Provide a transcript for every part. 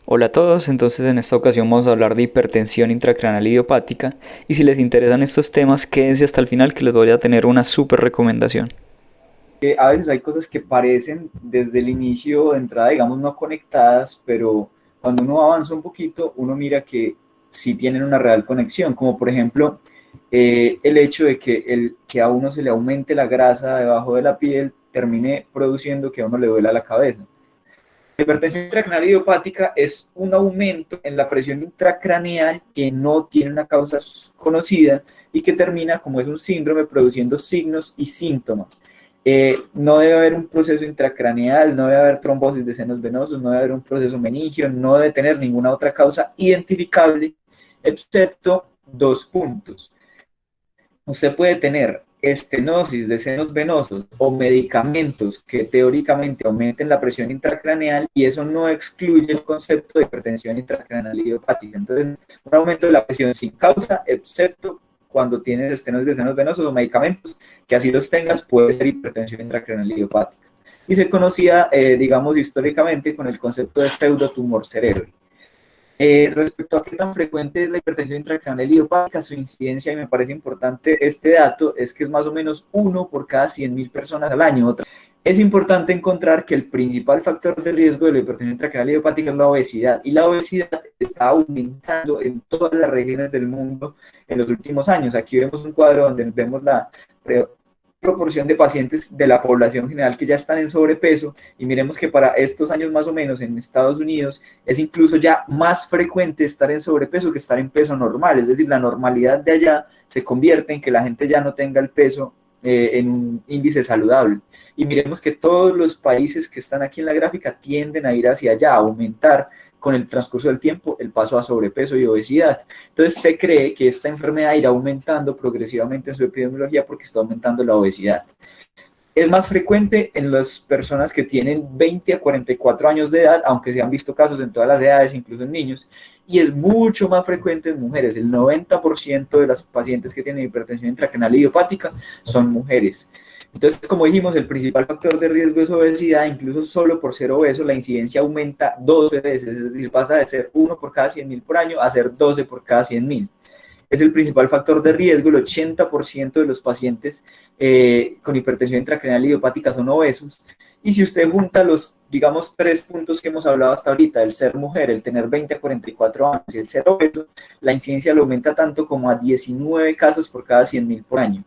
Hola a todos, entonces en esta ocasión vamos a hablar de hipertensión intracraneal idiopática y si les interesan estos temas quédense hasta el final que les voy a tener una súper recomendación. A veces hay cosas que parecen desde el inicio de entrada, digamos, no conectadas, pero cuando uno avanza un poquito, uno mira que sí tienen una real conexión, como por ejemplo el hecho de que a uno se le aumente la grasa debajo de la piel termine produciendo que a uno le duela la cabeza. La hipertensión intracraneal idiopática es un aumento en la presión intracraneal que no tiene una causa conocida y que termina, como es un síndrome, produciendo signos y síntomas. No debe haber un proceso intracraneal, no debe haber trombosis de senos venosos, no debe haber un proceso meningio, no debe tener ninguna otra causa identificable, excepto dos puntos. Usted puede tener estenosis de senos venosos o medicamentos que teóricamente aumenten la presión intracraneal y eso no excluye el concepto de hipertensión intracraneal idiopática. Entonces, un aumento de la presión sin causa, excepto cuando tienes estenosis de senos venosos o medicamentos que así los tengas, puede ser hipertensión intracraneal idiopática. Y se conocía, digamos, históricamente con el concepto de pseudotumor cerebral. Respecto a qué tan frecuente es la hipertensión intracranial idiopática, su incidencia, y me parece importante este dato, es que es más o menos uno por cada 100.000 personas al año. Es importante encontrar que el principal factor de riesgo de la hipertensión intracranial idiopática es la obesidad, y la obesidad está aumentando en todas las regiones del mundo en los últimos años. Aquí vemos un cuadro donde vemos la proporción de pacientes de la población general que ya están en sobrepeso y miremos que para estos años más o menos en Estados Unidos es incluso ya más frecuente estar en sobrepeso que estar en peso normal, es decir, la normalidad de allá se convierte en que la gente ya no tenga el peso en un índice saludable. Y miremos que todos los países que están aquí en la gráfica tienden a ir hacia allá, a aumentar con el transcurso del tiempo el paso a sobrepeso y obesidad. Entonces se cree que esta enfermedad irá aumentando progresivamente en su epidemiología porque está aumentando la obesidad. Es más frecuente en las personas que tienen 20 a 44 años de edad, aunque se han visto casos en todas las edades, incluso en niños, y es mucho más frecuente en mujeres. El 90% de las pacientes que tienen hipertensión intracranial idiopática son mujeres. Entonces, como dijimos, el principal factor de riesgo es obesidad, incluso solo por ser obeso la incidencia aumenta 12 veces, es decir, pasa de ser 1 por cada 100.000 por año a ser 12 por cada 100.000. Es el principal factor de riesgo. El 80% de los pacientes con hipertensión intracranial idiopática son obesos. Y si usted junta los, digamos, tres puntos que hemos hablado hasta ahorita, el ser mujer, el tener 20 a 44 años y el ser obeso, la incidencia lo aumenta tanto como a 19 casos por cada 100.000 por año.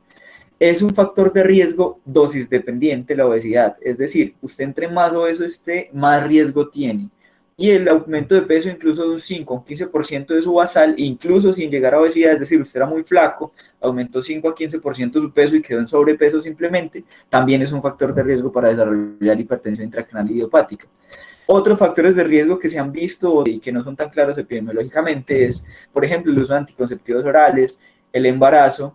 Es un factor de riesgo dosis dependiente la obesidad, es decir, usted entre más obeso esté, más riesgo tiene. Y el aumento de peso incluso de un 5 a un 15% de su basal, incluso sin llegar a obesidad, es decir, usted era muy flaco, aumentó 5 a 15% su peso y quedó en sobrepeso simplemente, también es un factor de riesgo para desarrollar hipertensión intracranial idiopática. Otros factores de riesgo que se han visto y que no son tan claros epidemiológicamente es, por ejemplo, el uso de anticonceptivos orales, el embarazo,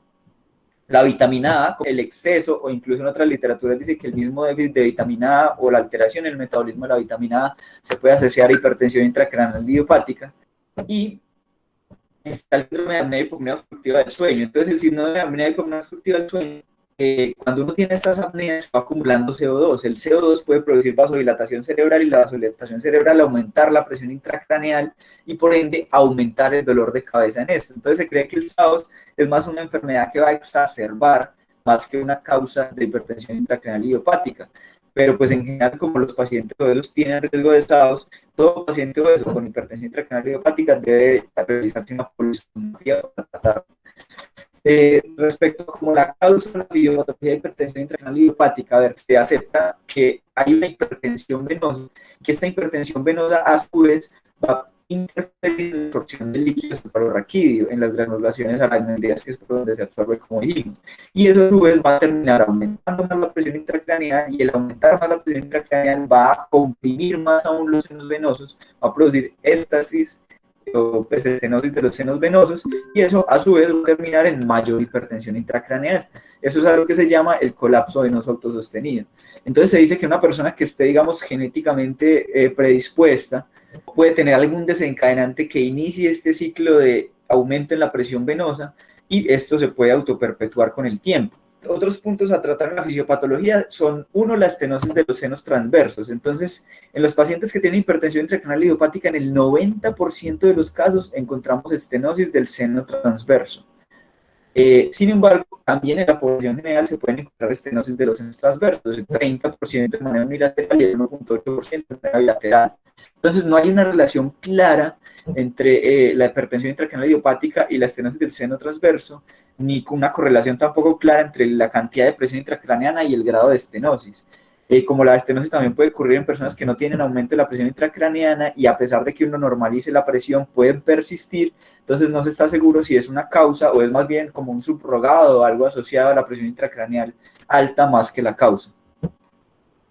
la vitamina A, el exceso o incluso en otras literaturas dice que el mismo déficit de vitamina A o la alteración en el metabolismo de la vitamina A se puede asociar a hipertensión intracranial idiopática. Y está el síndrome de apnea y hipopnea obstructiva del sueño. Entonces, el síndrome de apnea y hipopnea obstructiva del sueño, cuando uno tiene estas apneas, va acumulando CO2. El CO2 puede producir vasodilatación cerebral y la vasodilatación cerebral aumentar la presión intracraneal y por ende aumentar el dolor de cabeza en esto. Entonces, se cree que el SAOS es más una enfermedad que va a exacerbar más que una causa de hipertensión intracraneal idiopática. Pero pues en general, como los pacientes obesos tienen riesgo de SAOS, todo paciente obeso con hipertensión intracranial idiopática debe realizarse una polisomnografía para tratar. Respecto a como la causa de la fisiopatología de hipertensión intracranial idiopática, a ver, se acepta que hay una hipertensión venosa, que esta hipertensión venosa a su vez va a interferir en la absorción del líquido cefalorraquídeo, en las granulaciones arácnidas, que es por donde se absorbe, como dijimos. Y eso a su vez va a terminar aumentando más la presión intracraneal, y el aumentar más la presión intracraneal va a comprimir más aún los senos venosos, va a producir éstasis o estenosis de los senos venosos, y eso a su vez va a terminar en mayor hipertensión intracraneal. Eso es algo que se llama el colapso venoso autosostenido. Entonces se dice que una persona que esté, digamos, genéticamente predispuesta puede tener algún desencadenante que inicie este ciclo de aumento en la presión venosa y esto se puede autoperpetuar con el tiempo. Otros puntos a tratar en la fisiopatología son, uno, la estenosis de los senos transversos. Entonces, en los pacientes que tienen hipertensión intracraneal idiopática, en el 90% de los casos encontramos estenosis del seno transverso. Sin embargo, también en la población general se pueden encontrar estenosis de los senos transversos, el 30% de manera unilateral y el 1.8% de manera bilateral. Entonces, no hay una relación clara entre la hipertensión intracraneal idiopática y la estenosis del seno transverso, ni una correlación tampoco clara entre la cantidad de presión intracraneana y el grado de estenosis. Como la estenosis también puede ocurrir en personas que no tienen aumento de la presión intracraneana y a pesar de que uno normalice la presión pueden persistir, entonces no se está seguro si es una causa o es más bien como un subrogado o algo asociado a la presión intracraneal alta más que la causa.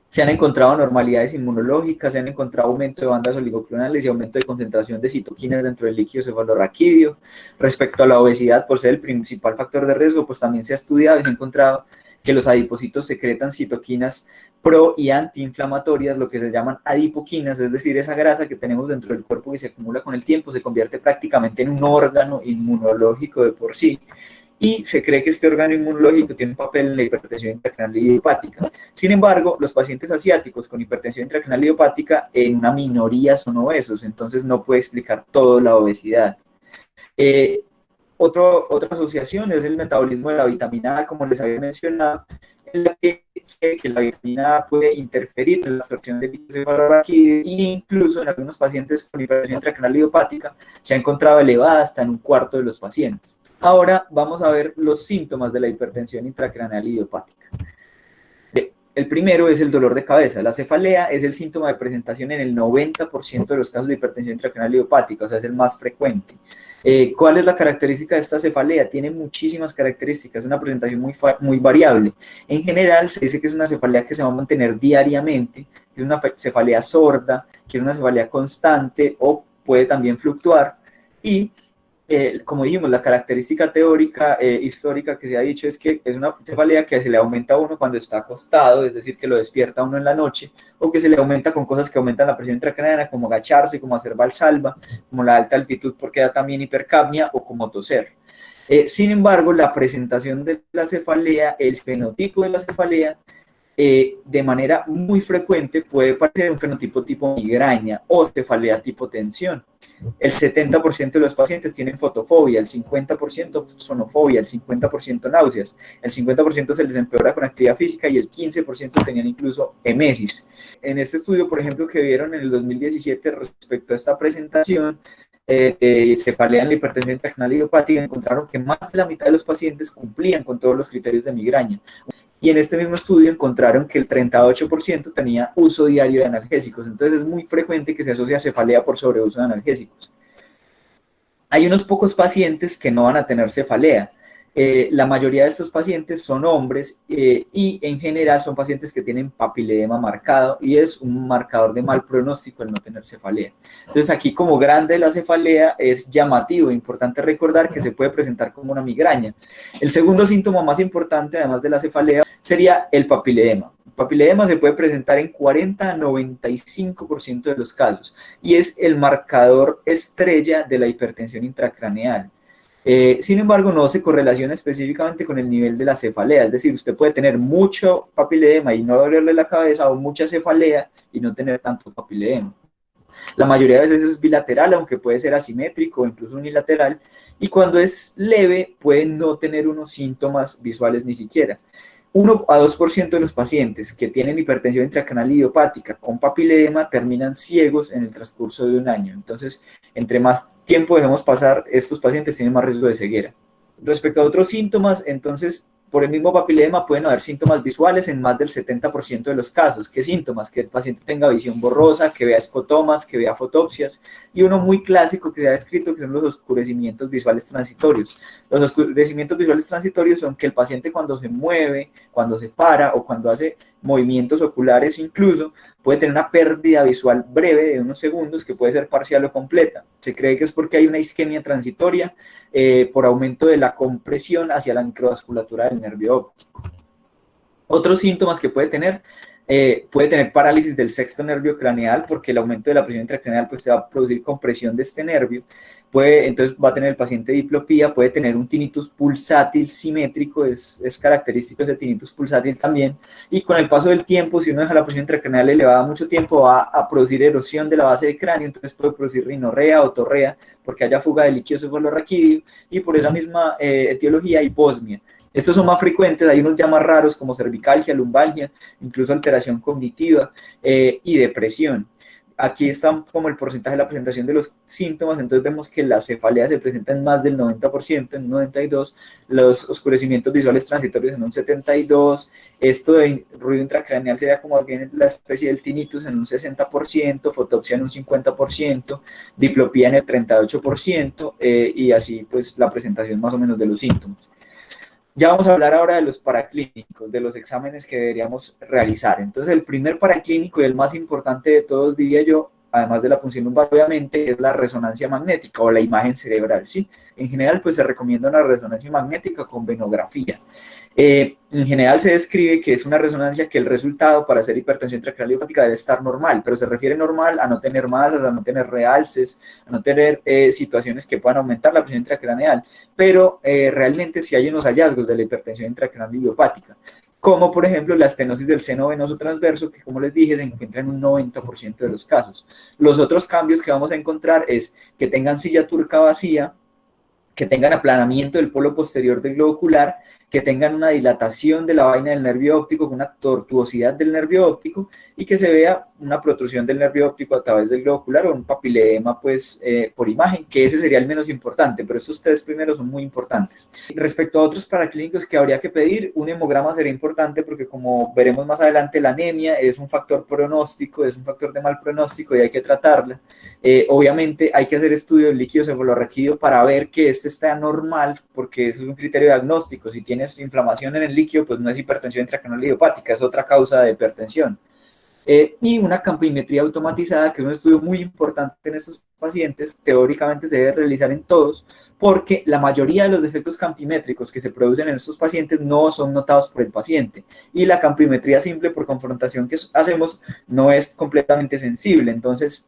Se han encontrado anormalidades inmunológicas, se han encontrado aumento de bandas oligoclonales y aumento de concentración de citoquinas dentro del líquido cefalorraquídeo. Respecto a la obesidad, por ser el principal factor de riesgo, pues también se ha estudiado y se ha encontrado que los adipocitos secretan citoquinas pro y antiinflamatorias, lo que se llaman adipoquinas, es decir, esa grasa que tenemos dentro del cuerpo que se acumula con el tiempo, se convierte prácticamente en un órgano inmunológico de por sí. Y se cree que este órgano inmunológico tiene un papel en la hipertensión intracraneal idiopática. Sin embargo, los pacientes asiáticos con hipertensión intracraneal idiopática en una minoría son obesos, entonces no puede explicar toda la obesidad. Otra asociación es el metabolismo de la vitamina A, como les había mencionado, en la que sé que la vitamina A puede interferir en la absorción del líquido cefalorraquídeo e incluso en algunos pacientes con hipertensión intracraneal idiopática se ha encontrado elevada hasta en un cuarto de los pacientes. Ahora vamos a ver los síntomas de la hipertensión intracraneal idiopática. El primero es el dolor de cabeza. La cefalea es el síntoma de presentación en el 90% de los casos de hipertensión intracraneal idiopática, o sea, es el más frecuente. ¿Cuál es la característica de esta cefalea? Tiene muchísimas características, es una presentación muy variable. En general, se dice que es una cefalea que se va a mantener diariamente, que es una cefalea sorda, que es una cefalea constante o puede también fluctuar. Y como dijimos, la característica teórica histórica que se ha dicho es que es una cefalea que se le aumenta a uno cuando está acostado, es decir, que lo despierta a uno en la noche, o que se le aumenta con cosas que aumentan la presión intracraneana, como agacharse, como hacer valsalva, como la alta altitud porque da también hipercapnia, o como toser. Sin embargo, la presentación de la cefalea, el fenotipo de la cefalea, de manera muy frecuente puede parecer un fenotipo tipo migraña o cefalea tipo tensión. El 70% de los pacientes tienen fotofobia, el 50% sonofobia, el 50% náuseas, el 50% se les empeora con actividad física y el 15% tenían incluso emesis. En este estudio, por ejemplo, que vieron en el 2017 respecto a esta presentación, cefalea en la hipertensión intracraneal idiopática, encontraron que más de la mitad de los pacientes cumplían con todos los criterios de migraña. Y en este mismo estudio encontraron que el 38% tenía uso diario de analgésicos. Entonces es muy frecuente que se asocie a cefalea por sobreuso de analgésicos. Hay unos pocos pacientes que no van a tener cefalea. La mayoría de estos pacientes son hombres y en general son pacientes que tienen papiledema marcado y es un marcador de mal pronóstico el no tener cefalea. Entonces aquí como grande la cefalea es llamativo, importante recordar que se puede presentar como una migraña. El segundo síntoma más importante además de la cefalea sería el papiledema. El papiledema se puede presentar en 40 a 95% de los casos y es el marcador estrella de la hipertensión intracraneal. Sin embargo, no se correlaciona específicamente con el nivel de la cefalea, es decir, usted puede tener mucho papiledema y no dolerle la cabeza o mucha cefalea y no tener tanto papiledema. La mayoría de veces es bilateral, aunque puede ser asimétrico o incluso unilateral, y cuando es leve puede no tener unos síntomas visuales ni siquiera. 1 a 2% de los pacientes que tienen hipertensión intracraneal idiopática con papiledema terminan ciegos en el transcurso de un año. Entonces, entre más tiempo dejemos pasar, estos pacientes tienen más riesgo de ceguera. Respecto a otros síntomas, entonces, por el mismo papiledema pueden haber síntomas visuales en más del 70% de los casos. ¿Qué síntomas? Que el paciente tenga visión borrosa, que vea escotomas, que vea fotopsias, y uno muy clásico que se ha descrito que son los oscurecimientos visuales transitorios. Los oscurecimientos visuales transitorios son que el paciente cuando se mueve, cuando se para o cuando hace movimientos oculares incluso, puede tener una pérdida visual breve de unos segundos que puede ser parcial o completa. Se cree que es porque hay una isquemia transitoria por aumento de la compresión hacia la microvasculatura del nervio óptico. Otros síntomas que puede tener parálisis del sexto nervio craneal porque el aumento de la presión intracraneal pues, se va a producir compresión de este nervio. entonces va a tener el paciente diplopía, puede tener un tinnitus pulsátil simétrico, es característico ese tinnitus pulsátil también, y con el paso del tiempo, si uno deja la presión intracraneal elevada mucho tiempo, va a producir erosión de la base del cráneo, entonces puede producir rinorrea o torrea, porque haya fuga de líquido cefalorraquídeo, y por esa misma etiología hiposmia. Estos son más frecuentes, hay unos ya más raros como cervicalgia, lumbalgia, incluso alteración cognitiva y depresión. Aquí está como el porcentaje de la presentación de los síntomas, entonces vemos que la cefalea se presenta en más del 90%, en un 92%, los oscurecimientos visuales transitorios en un 72%, esto de ruido intracraneal sería como bien la especie del tinnitus en un 60%, fotopsia en un 50%, diplopía en el 38%, y así pues la presentación más o menos de los síntomas. Ya vamos a hablar ahora de los paraclínicos, de los exámenes que deberíamos realizar. Entonces, el primer paraclínico y el más importante de todos, diría yo, además de la punción lumbar, obviamente, es la resonancia magnética o la imagen cerebral, ¿sí? En general, pues se recomienda una resonancia magnética con venografía. En general se describe que es una resonancia que el resultado para hacer hipertensión intracraneal idiopática debe estar normal, pero se refiere normal a no tener masas, a no tener realces, a no tener situaciones que puedan aumentar la presión intracraneal, pero realmente sí hay unos hallazgos de la hipertensión intracraneal idiopática, como por ejemplo la estenosis del seno venoso transverso, que como les dije se encuentra en un 90% de los casos. Los otros cambios que vamos a encontrar es que tengan silla turca vacía, que tengan aplanamiento del polo posterior del globo ocular, que tengan una dilatación de la vaina del nervio óptico, con una tortuosidad del nervio óptico, y que se vea una protrusión del nervio óptico a través del globo ocular o un papiledema pues, por imagen, que ese sería el menos importante, pero estos tres primeros son muy importantes. Respecto a otros paraclínicos que habría que pedir, un hemograma sería importante porque como veremos más adelante, la anemia es un factor pronóstico, es un factor de mal pronóstico y hay que tratarla. Obviamente hay que hacer estudio del líquido cefalorraquídeo para ver que este está normal, porque eso es un criterio diagnóstico. Si tienes inflamación en el líquido, pues no es hipertensión intracraneal idiopática, es otra causa de hipertensión. Y una campimetría automatizada, que es un estudio muy importante en estos pacientes, teóricamente se debe realizar en todos, porque la mayoría de los defectos campimétricos que se producen en estos pacientes no son notados por el paciente, y la campimetría simple por confrontación que hacemos no es completamente sensible, entonces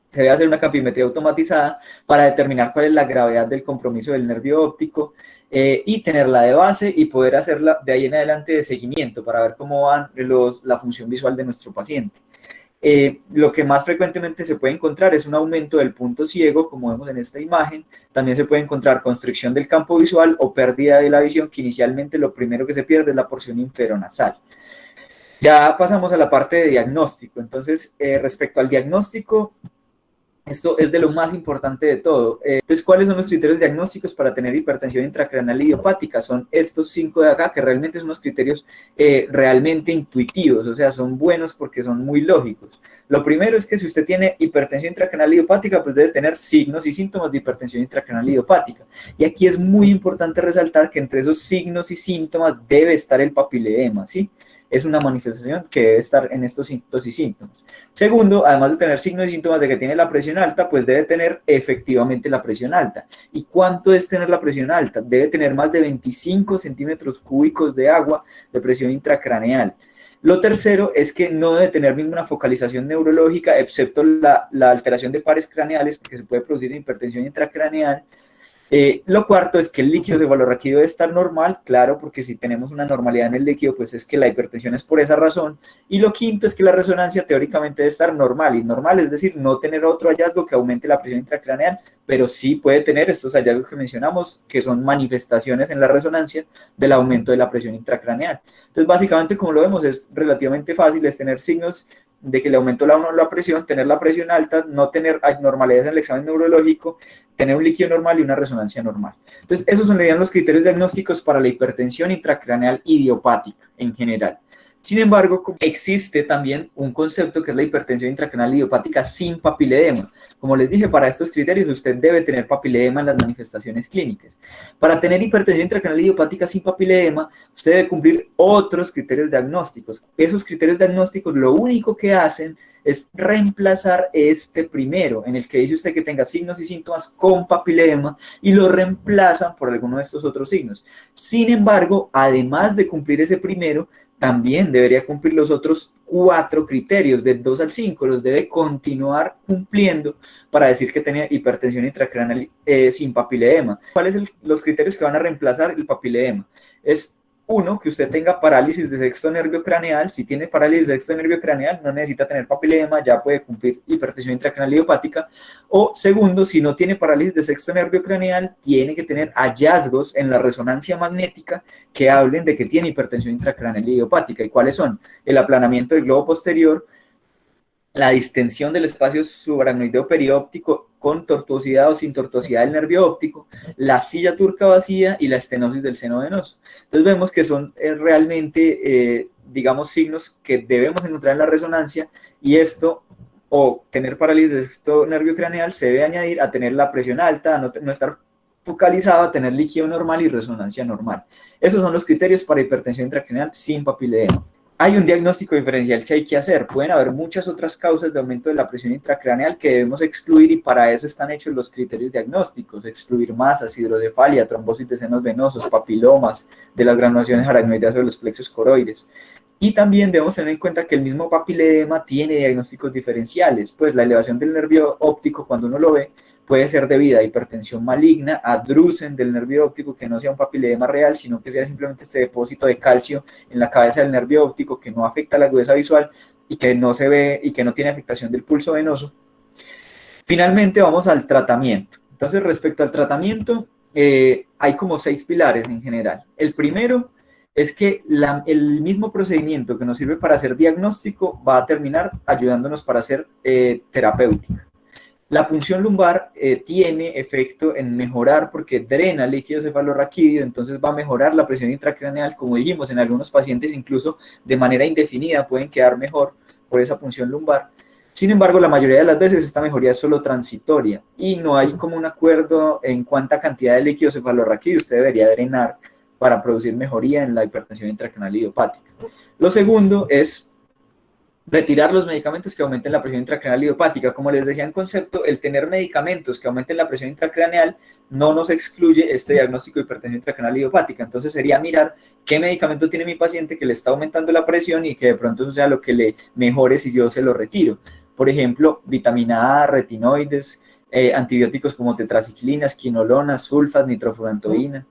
se debe hacer una campimetría automatizada para determinar cuál es la gravedad del compromiso del nervio óptico y tenerla de base y poder hacerla de ahí en adelante de seguimiento para ver cómo va la función visual de nuestro paciente. Lo que más frecuentemente se puede encontrar es un aumento del punto ciego, como vemos en esta imagen. También se puede encontrar constricción del campo visual o pérdida de la visión, que inicialmente lo primero que se pierde es la porción inferonasal. Ya pasamos a la parte de diagnóstico. Entonces, respecto al diagnóstico, esto es de lo más importante de todo. Entonces, ¿cuáles son los criterios diagnósticos para tener hipertensión intracraneal idiopática? Son estos 5 de acá, que realmente son unos criterios realmente intuitivos, o sea, son buenos porque son muy lógicos. Lo primero es que si usted tiene hipertensión intracraneal idiopática, pues debe tener signos y síntomas de hipertensión intracraneal idiopática. Y aquí es muy importante resaltar que entre esos signos y síntomas debe estar el papiledema, ¿sí? Es una manifestación que debe estar en estos signos y síntomas. Segundo, además de tener signos y síntomas de que tiene la presión alta, pues debe tener efectivamente la presión alta. ¿Y cuánto es tener la presión alta? Debe tener más de 25 centímetros cúbicos de agua de presión intracraneal. Lo tercero es que no debe tener ninguna focalización neurológica, excepto la alteración de pares craneales, porque se puede producir hipertensión intracraneal. Lo cuarto es que el líquido cefalorraquídeo debe estar normal, claro, porque si tenemos una normalidad en el líquido, pues es que la hipertensión es por esa razón. Y lo quinto es que la resonancia teóricamente debe estar normal, y normal es decir, no tener otro hallazgo que aumente la presión intracraneal, pero sí puede tener estos hallazgos que mencionamos, que son manifestaciones en la resonancia del aumento de la presión intracraneal. Entonces, básicamente, como lo vemos, es relativamente fácil, es tener signos de que le aumentó la presión, tener la presión alta, no tener anormalidades en el examen neurológico, tener un líquido normal y una resonancia normal. Entonces, esos serían los criterios diagnósticos para la hipertensión intracraneal idiopática en general. Sin embargo, existe también un concepto que es la hipertensión intracraneal idiopática sin papiledema. Como les dije, para estos criterios usted debe tener papiledema en las manifestaciones clínicas. Para tener hipertensión intracraneal idiopática sin papiledema, usted debe cumplir otros criterios diagnósticos. Esos criterios diagnósticos lo único que hacen es reemplazar este primero, en el que dice usted que tenga signos y síntomas con papiledema, y lo reemplazan por alguno de estos otros signos. Sin embargo, además de cumplir ese primero, también debería cumplir los otros 4 criterios, del 2 al 5, los debe continuar cumpliendo para decir que tenía hipertensión intracraneal sin papiledema. ¿Cuáles son los criterios que van a reemplazar el papiledema? Es uno, que usted tenga parálisis de sexto nervio craneal. Si tiene parálisis de sexto nervio craneal, no necesita tener papilema, ya puede cumplir hipertensión intracraneal idiopática. O segundo, si no tiene parálisis de sexto nervio craneal, tiene que tener hallazgos en la resonancia magnética que hablen de que tiene hipertensión intracraneal idiopática. ¿Y cuáles son? El aplanamiento del globo posterior, la distensión del espacio subaracnoideo perióptico con tortuosidad o sin tortuosidad del nervio óptico, la silla turca vacía y la estenosis del seno venoso. Entonces vemos que son realmente, digamos, signos que debemos encontrar en la resonancia, y esto, o tener parálisis de sexto nervio craneal, se debe añadir a tener la presión alta, a no estar focalizado, a tener líquido normal y resonancia normal. Esos son los criterios para hipertensión intracraneal sin papiledema. Hay un diagnóstico diferencial que hay que hacer. Pueden haber muchas otras causas de aumento de la presión intracraneal que debemos excluir, y para eso están hechos los criterios diagnósticos: excluir masas, hidrocefalia, trombosis de senos venosos, papilomas de las granulaciones aracnoideas de los plexos coroides. Y también debemos tener en cuenta que el mismo papiledema tiene diagnósticos diferenciales, pues la elevación del nervio óptico, cuando uno lo ve, puede ser debida a hipertensión maligna, a drusen del nervio óptico, que no sea un papiledema real, sino que sea simplemente este depósito de calcio en la cabeza del nervio óptico que no afecta la agudeza visual y que no se ve y que no tiene afectación del pulso venoso. Finalmente vamos al tratamiento. Entonces, respecto al tratamiento, hay como 6 pilares en general. El primero es que el mismo procedimiento que nos sirve para hacer diagnóstico va a terminar ayudándonos para hacer terapéutica. La punción lumbar tiene efecto en mejorar, porque drena líquido cefalorraquídeo, entonces va a mejorar la presión intracraneal. Como dijimos, en algunos pacientes incluso de manera indefinida pueden quedar mejor por esa punción lumbar. Sin embargo, la mayoría de las veces esta mejoría es solo transitoria y no hay como un acuerdo en cuánta cantidad de líquido cefalorraquídeo usted debería drenar para producir mejoría en la hipertensión intracraneal idiopática. Lo segundo es retirar los medicamentos que aumenten la presión intracraneal idiopática. Como les decía en concepto, el tener medicamentos que aumenten la presión intracraneal no nos excluye este diagnóstico de hipertensión intracraneal idiopática. Entonces sería mirar qué medicamento tiene mi paciente que le está aumentando la presión y que de pronto eso sea lo que le mejore si yo se lo retiro. Por ejemplo, vitamina A, retinoides, antibióticos como tetraciclinas, quinolonas, sulfas, nitrofurantoína,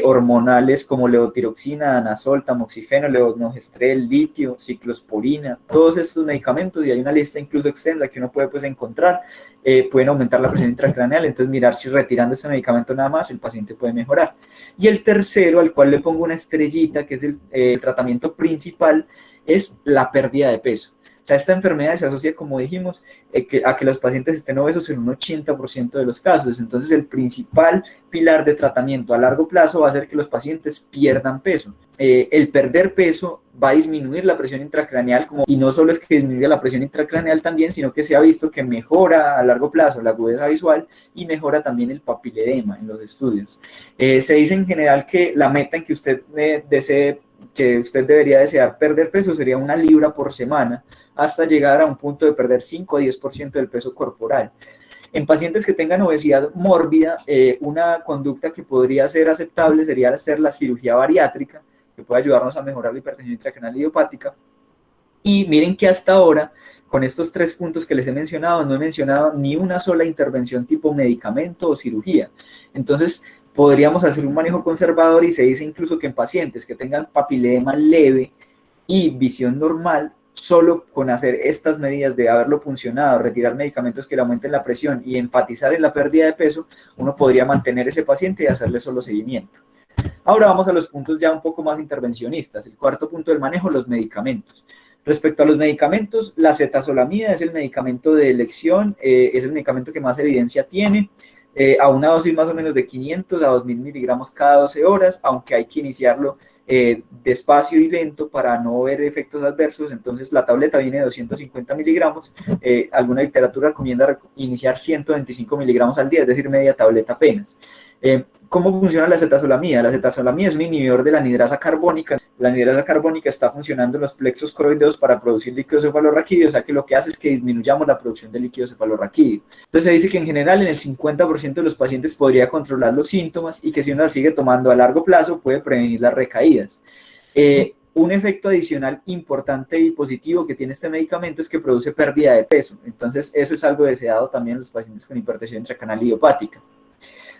hormonales como levotiroxina, anazol, tamoxifeno, levonorgestrel, litio, ciclosporina. Todos estos medicamentos, y hay una lista incluso extensa que uno puede pues encontrar, pueden aumentar la presión intracraneal. Entonces mirar si retirando este medicamento nada más el paciente puede mejorar. Y el tercero, al cual le pongo una estrellita, que es el tratamiento principal, es la pérdida de peso. O sea, esta enfermedad se asocia, como dijimos, a que los pacientes estén obesos en un 80% de los casos. Entonces, el principal pilar de tratamiento a largo plazo va a ser que los pacientes pierdan peso. El perder peso va a disminuir la presión intracraneal, y no solo es que disminuya la presión intracraneal también, sino que se ha visto que mejora a largo plazo la agudeza visual y mejora también el papiledema en los estudios. Se dice en general que la meta en que usted debería desear perder peso sería 1 libra por semana, hasta llegar a un punto de perder 5 a 10% del peso corporal. En pacientes que tengan obesidad mórbida, una conducta que podría ser aceptable sería hacer la cirugía bariátrica, que puede ayudarnos a mejorar la hipertensión intracraneal idiopática. Y miren que hasta ahora, con estos 3 puntos que les he mencionado, no he mencionado ni una sola intervención tipo medicamento o cirugía. Entonces, podríamos hacer un manejo conservador, y se dice incluso que en pacientes que tengan papilema leve y visión normal, solo con hacer estas medidas de haberlo puncionado, retirar medicamentos que le aumenten la presión y enfatizar en la pérdida de peso, uno podría mantener ese paciente y hacerle solo seguimiento. Ahora vamos a los puntos ya un poco más intervencionistas. El cuarto punto del manejo, los medicamentos. Respecto a los medicamentos, la cetazolamida es el medicamento de elección, es el medicamento que más evidencia tiene, a una dosis más o menos de 500 a 2000 miligramos cada 12 horas, aunque hay que iniciarlo despacio y lento para no ver efectos adversos. Entonces la tableta viene de 250 miligramos, alguna literatura recomienda iniciar 125 miligramos al día, es decir, media tableta apenas. ¿Cómo funciona la cetazolamida? La cetazolamida es un inhibidor de la anhidrasa carbónica. La anhidrasa carbónica está funcionando en los plexos coroideos para producir líquido cefalorraquídeo, o sea que lo que hace es que disminuyamos la producción de líquido cefalorraquídeo. Entonces se dice que en general en el 50% de los pacientes podría controlar los síntomas, y que si uno la sigue tomando a largo plazo puede prevenir las recaídas. un efecto adicional importante y positivo que tiene este medicamento es que produce pérdida de peso. Entonces, eso es algo deseado también en los pacientes con hipertensión intracranial idiopática.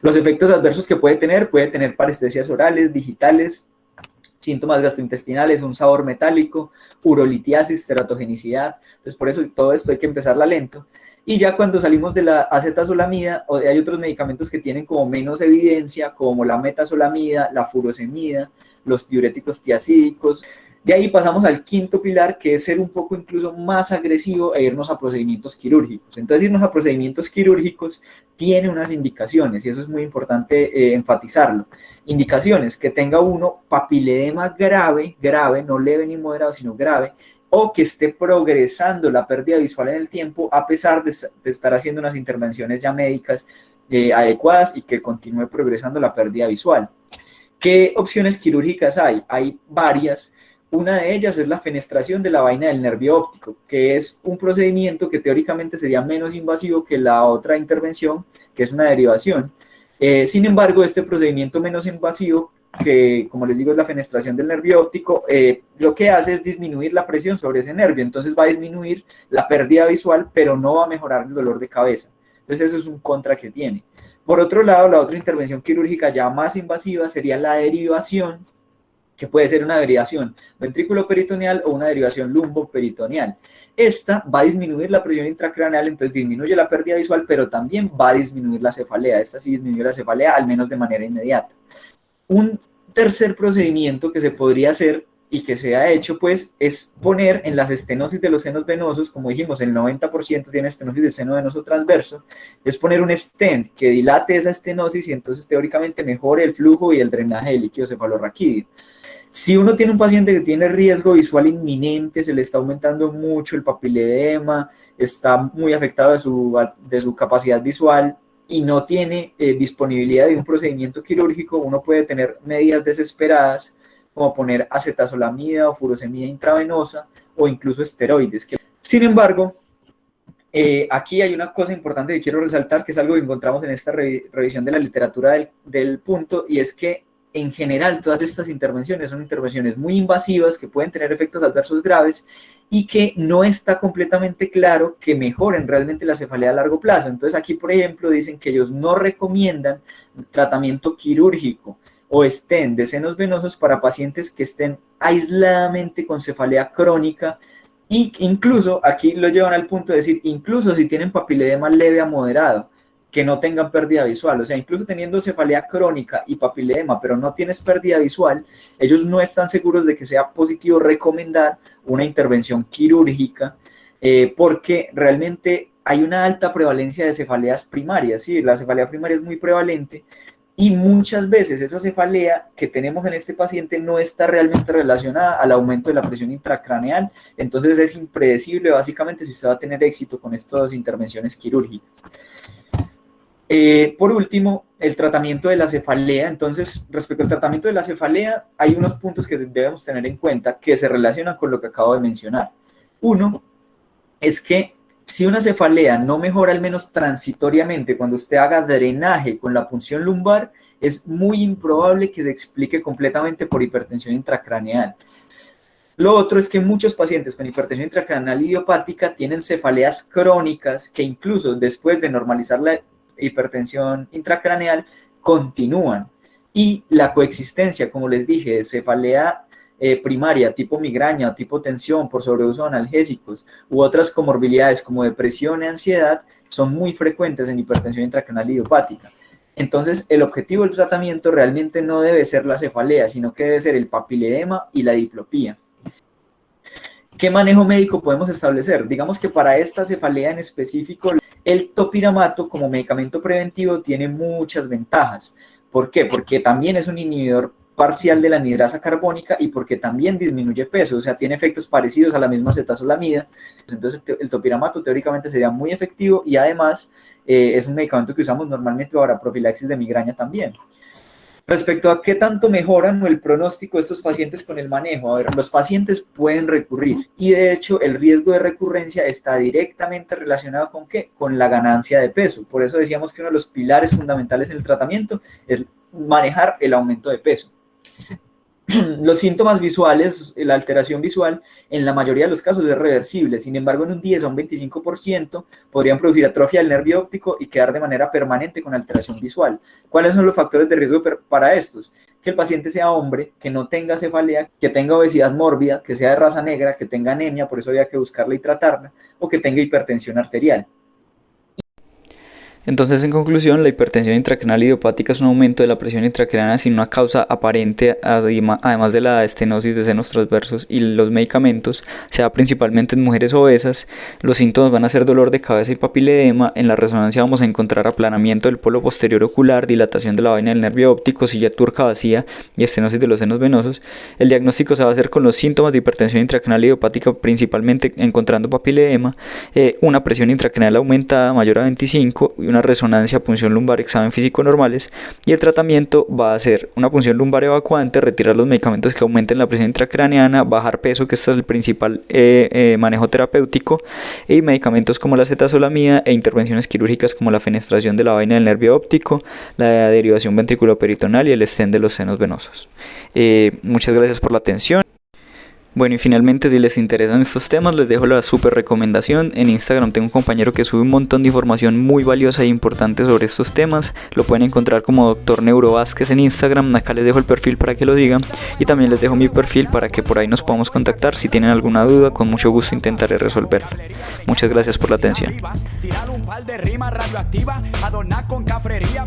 Los efectos adversos que puede tener parestesias orales, digitales, síntomas gastrointestinales, un sabor metálico, urolitiasis, teratogenicidad. Entonces, por eso todo esto hay que empezarla lento. Y ya cuando salimos de la acetazolamida, hay otros medicamentos que tienen como menos evidencia, como la metazolamida, la furosemida, los diuréticos tiazídicos. De ahí pasamos al quinto pilar, que es ser un poco incluso más agresivo e irnos a procedimientos quirúrgicos. Entonces, irnos a procedimientos quirúrgicos tiene unas indicaciones, y eso es muy importante enfatizarlo. Indicaciones: que tenga uno papiledema grave, no leve ni moderado, sino grave, o que esté progresando la pérdida visual en el tiempo, a pesar de estar haciendo unas intervenciones ya médicas adecuadas, y que continúe progresando la pérdida visual. ¿Qué opciones quirúrgicas hay? Hay varias. Una de ellas es la fenestración de la vaina del nervio óptico, que es un procedimiento que teóricamente sería menos invasivo que la otra intervención, que es una derivación. Sin embargo, este procedimiento menos invasivo, que como les digo es la fenestración del nervio óptico, lo que hace es disminuir la presión sobre ese nervio. Entonces va a disminuir la pérdida visual, pero no va a mejorar el dolor de cabeza. Entonces eso es un contra que tiene. Por otro lado, la otra intervención quirúrgica ya más invasiva sería la derivación, que puede ser una derivación ventrículo-peritoneal o una derivación lumbo-peritoneal. Esta va a disminuir la presión intracraneal, entonces disminuye la pérdida visual, pero también va a disminuir la cefalea. Esta sí disminuye la cefalea, al menos de manera inmediata. Un tercer procedimiento que se podría hacer y que se ha hecho, pues, es poner en las estenosis de los senos venosos, como dijimos, el 90% tiene estenosis del seno venoso transverso, es poner un stent que dilate esa estenosis y entonces teóricamente mejore el flujo y el drenaje del líquido cefalorraquídeo. Si uno tiene un paciente que tiene riesgo visual inminente, se le está aumentando mucho el papiledema, está muy afectado de su capacidad visual y no tiene disponibilidad de un procedimiento quirúrgico, uno puede tener medidas desesperadas, como poner acetazolamida o furosemida intravenosa o incluso esteroides. Sin embargo, aquí hay una cosa importante que quiero resaltar, que es algo que encontramos en esta revisión de la literatura del punto, y es que en general todas estas intervenciones son intervenciones muy invasivas que pueden tener efectos adversos graves y que no está completamente claro que mejoren realmente la cefalea a largo plazo. Entonces aquí, por ejemplo, dicen que ellos no recomiendan tratamiento quirúrgico o stent de senos venosos para pacientes que estén aisladamente con cefalea crónica, y incluso aquí lo llevan al punto de decir, incluso si tienen papiledema leve a moderado, que no tengan pérdida visual. O sea, incluso teniendo cefalea crónica y papiledema, pero no tienes pérdida visual, ellos no están seguros de que sea positivo recomendar una intervención quirúrgica, porque realmente hay una alta prevalencia de cefaleas primarias. ¿Sí? La cefalea primaria es muy prevalente, y muchas veces esa cefalea que tenemos en este paciente no está realmente relacionada al aumento de la presión intracraneal. Entonces es impredecible básicamente si usted va a tener éxito con estas intervenciones quirúrgicas. Por último, el tratamiento de la cefalea. Entonces, respecto al tratamiento de la cefalea, hay unos puntos que debemos tener en cuenta que se relacionan con lo que acabo de mencionar. Uno es que si una cefalea no mejora al menos transitoriamente cuando usted haga drenaje con la punción lumbar, es muy improbable que se explique completamente por hipertensión intracraneal. Lo otro es que muchos pacientes con hipertensión intracraneal idiopática tienen cefaleas crónicas que incluso después de normalizar la hipertensión intracraneal continúan, y la coexistencia, como les dije, de cefalea primaria tipo migraña o tipo tensión por sobreuso de analgésicos u otras comorbilidades como depresión y ansiedad son muy frecuentes en hipertensión intracraneal idiopática. Entonces, el objetivo del tratamiento realmente no debe ser la cefalea, sino que debe ser el papiledema y la diplopía. ¿Qué manejo médico podemos establecer? Digamos que para esta cefalea en específico, el topiramato como medicamento preventivo tiene muchas ventajas. ¿Por qué? Porque también es un inhibidor parcial de la anhidrasa carbónica y porque también disminuye peso, o sea, tiene efectos parecidos a la misma acetazolamida. Entonces, el topiramato teóricamente sería muy efectivo y además es un medicamento que usamos normalmente para profilaxis de migraña también. Respecto a qué tanto mejoran el pronóstico de estos pacientes con el manejo, a ver, los pacientes pueden recurrir y de hecho el riesgo de recurrencia está directamente relacionado con ¿qué? Con la ganancia de peso. Por eso decíamos que uno de los pilares fundamentales en el tratamiento es manejar el aumento de peso. Los síntomas visuales, la alteración visual, en la mayoría de los casos es reversible. Sin embargo, en un 10 a un 25% podrían producir atrofia del nervio óptico y quedar de manera permanente con alteración visual. ¿Cuáles son los factores de riesgo para estos? Que el paciente sea hombre, que no tenga cefalea, que tenga obesidad mórbida, que sea de raza negra, que tenga anemia, por eso había que buscarla y tratarla, o que tenga hipertensión arterial. Entonces, en conclusión, la hipertensión intracraneal idiopática es un aumento de la presión intracraneal sin una causa aparente, además de la estenosis de senos transversos y los medicamentos. Se da principalmente en mujeres obesas. Los síntomas van a ser dolor de cabeza y papiledema. En la resonancia vamos a encontrar aplanamiento del polo posterior ocular, dilatación de la vaina del nervio óptico, silla turca vacía y estenosis de los senos venosos. El diagnóstico se va a hacer con los síntomas de hipertensión intracraneal idiopática, principalmente encontrando papiledema, una presión intracraneal aumentada mayor a 25 y una resonancia, punción lumbar, examen físico normales, y el tratamiento va a ser una punción lumbar evacuante, retirar los medicamentos que aumenten la presión intracraneana, bajar peso, que este es el principal manejo terapéutico, y medicamentos como la acetazolamida e intervenciones quirúrgicas como la fenestración de la vaina del nervio óptico, la derivación ventriculoperitoneal y el stent de los senos venosos. Muchas gracias por la atención. Bueno, y finalmente, si les interesan estos temas, les dejo la super recomendación. En Instagram tengo un compañero que sube un montón de información muy valiosa e importante sobre estos temas. Lo pueden encontrar como Dr. Neurovázquez en Instagram. Acá les dejo el perfil para que lo sigan. Y también les dejo mi perfil para que por ahí nos podamos contactar. Si tienen alguna duda, con mucho gusto intentaré resolverla. Muchas gracias por la atención.